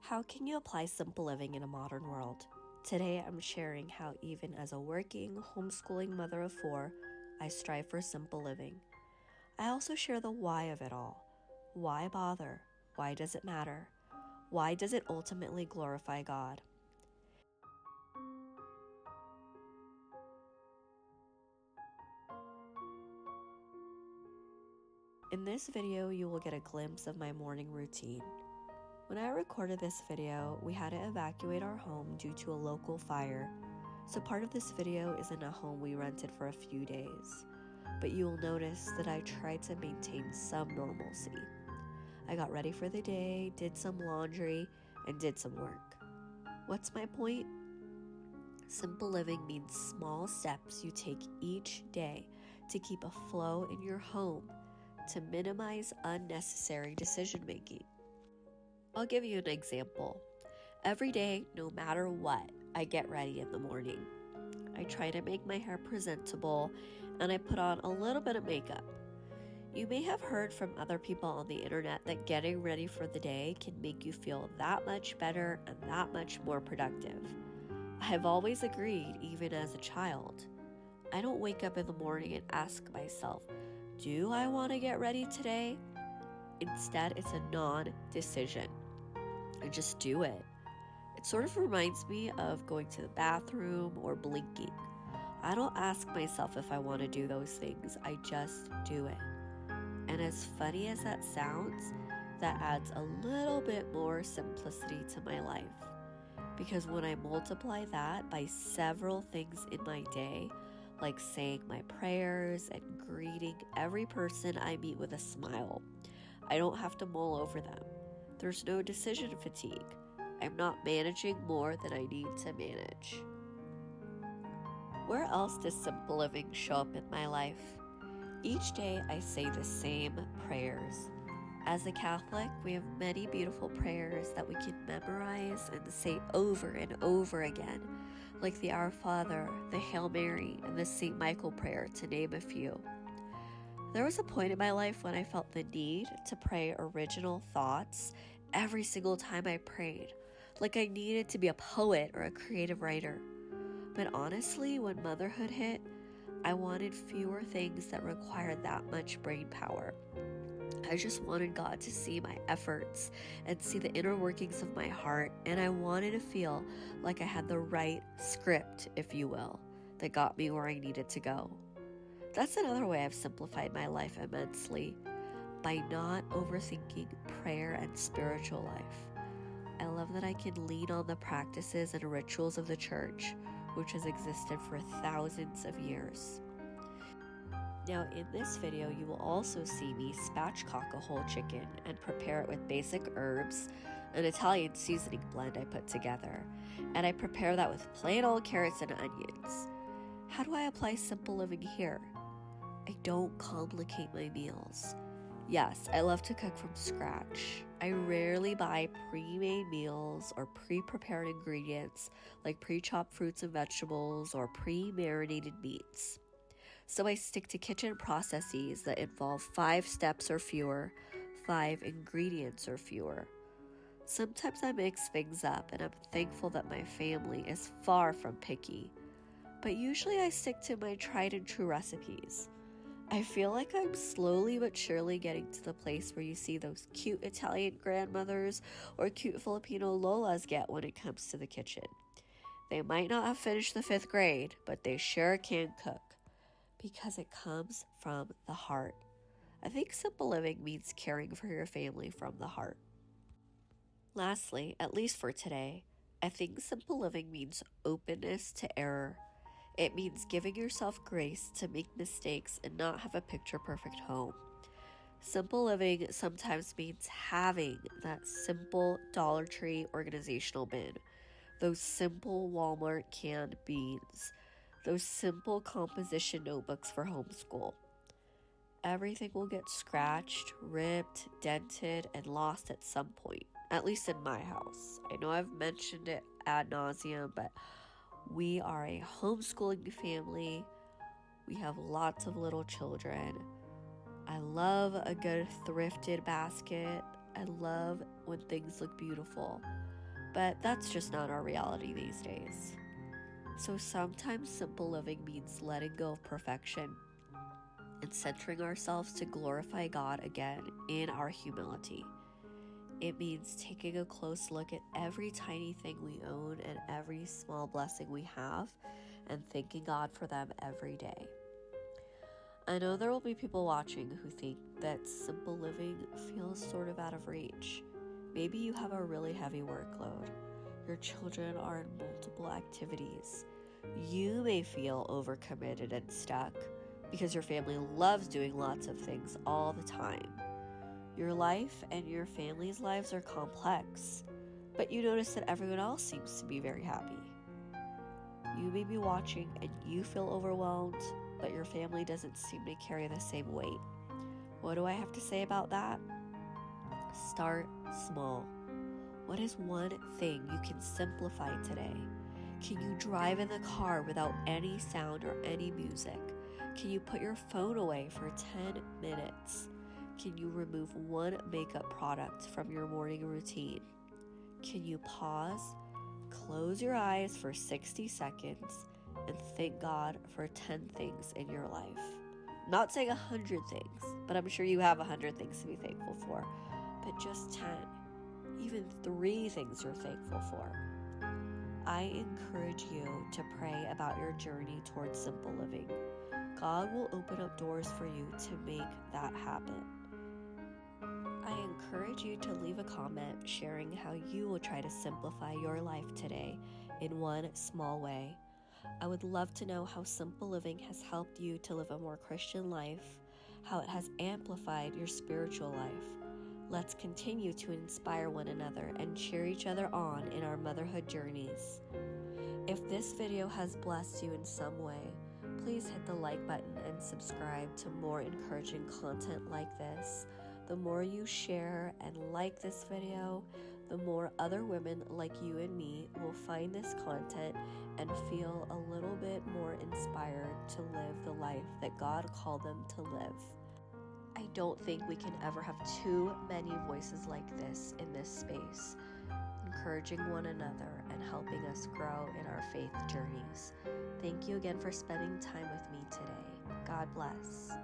How can you apply simple living in a modern world? Today, I'm sharing how even as a working, homeschooling mother of 4, I strive for simple living. I also share the why of it all. Why bother? Why does it matter? Why does it ultimately glorify God? In this video, you will get a glimpse of my morning routine. When I recorded this video, we had to evacuate our home due to a local fire, so part of this video is in a home we rented for a few days. But you will notice that I tried to maintain some normalcy. I got ready for the day, did some laundry, and did some work. What's my point? Simple living means small steps you take each day to keep a flow in your home to minimize unnecessary decision making. I'll give you an example. Every day, no matter what, I get ready in the morning. I try to make my hair presentable and I put on a little bit of makeup. You may have heard from other people on the internet that getting ready for the day can make you feel that much better and that much more productive. I've always agreed, even as a child. I don't wake up in the morning and ask myself, do I want to get ready today? Instead, it's a non-decision. I just do it. It sort of reminds me of going to the bathroom or blinking. I don't ask myself if I want to do those things. I just do it. And as funny as that sounds, that adds a little bit more simplicity to my life. Because when I multiply that by several things in my day, like saying my prayers and greeting every person I meet with a smile, I don't have to mull over them. There's no decision fatigue. I'm not managing more than I need to manage. Where else does simple living show up in my life? Each day I say the same prayers. As a Catholic, we have many beautiful prayers that we can memorize and say over and over again, like the Our Father, the Hail Mary, and the St. Michael prayer, to name a few. There was a point in my life when I felt the need to pray original thoughts every single time I prayed, like I needed to be a poet or a creative writer. But honestly, when motherhood hit, I wanted fewer things that required that much brain power. I just wanted God to see my efforts and see the inner workings of my heart, and I wanted to feel like I had the right script, if you will, that got me where I needed to go. That's another way I've simplified my life immensely, by not overthinking prayer and spiritual life. I love that I can lean on the practices and rituals of the church, which has existed for thousands of years. Now, in this video, you will also see me spatchcock a whole chicken and prepare it with basic herbs, an Italian seasoning blend I put together, and I prepare that with plain old carrots and onions. How do I apply simple living here? I don't complicate my meals. Yes, I love to cook from scratch. I rarely buy pre-made meals or pre-prepared ingredients like pre-chopped fruits and vegetables or pre-marinated meats. So I stick to kitchen processes that involve 5 steps or fewer, 5 ingredients or fewer. Sometimes I mix things up, and I'm thankful that my family is far from picky. But usually I stick to my tried and true recipes. I feel like I'm slowly but surely getting to the place where you see those cute Italian grandmothers or cute Filipino lolas get when it comes to the kitchen. They might not have finished the 5th grade, but they sure can cook. Because it comes from the heart. I think simple living means caring for your family from the heart. Lastly, at least for today, I think simple living means openness to error. It means giving yourself grace to make mistakes and not have a picture-perfect home. Simple living sometimes means having that simple Dollar Tree organizational bin, those simple Walmart canned beans, those simple composition notebooks for homeschool. Everything will get scratched, ripped, dented, and lost at some point, at least in my house. I know I've mentioned it ad nauseum, but we are a homeschooling family. We have lots of little children. I love a good thrifted basket. I love when things look beautiful. but that's just not our reality these days. So sometimes simple living means letting go of perfection and centering ourselves to glorify God again in our humility. It means taking a close look at every tiny thing we own and every small blessing we have and thanking God for them every day. I know there will be people watching who think that simple living feels sort of out of reach. Maybe you have a really heavy workload. Your children are in multiple activities. You may feel overcommitted and stuck because your family loves doing lots of things all the time. Your life and your family's lives are complex, but you notice that everyone else seems to be very happy. You may be watching and you feel overwhelmed, but your family doesn't seem to carry the same weight. What do I have to say about that? Start small. What is one thing you can simplify today? Can you drive in the car without any sound or any music? Can you put your phone away for 10 minutes? Can you remove one makeup product from your morning routine? Can you pause, close your eyes for 60 seconds, and thank God for 10 things in your life? I'm not saying 100 things, but I'm sure you have 100 things to be thankful for. But just 10, even 3 things you're thankful for. I encourage you to pray about your journey towards simple living. God will open up doors for you to make that happen. I encourage you to leave a comment sharing how you will try to simplify your life today in one small way. I would love to know how simple living has helped you to live a more Christian life, how it has amplified your spiritual life. Let's continue to inspire one another and cheer each other on in our motherhood journeys. If this video has blessed you in some way, please hit the like button and subscribe to more encouraging content like this. The more you share and like this video, the more other women like you and me will find this content and feel a little bit more inspired to live the life that God called them to live. I don't think we can ever have too many voices like this in this space, encouraging one another and helping us grow in our faith journeys. Thank you again for spending time with me today. God bless.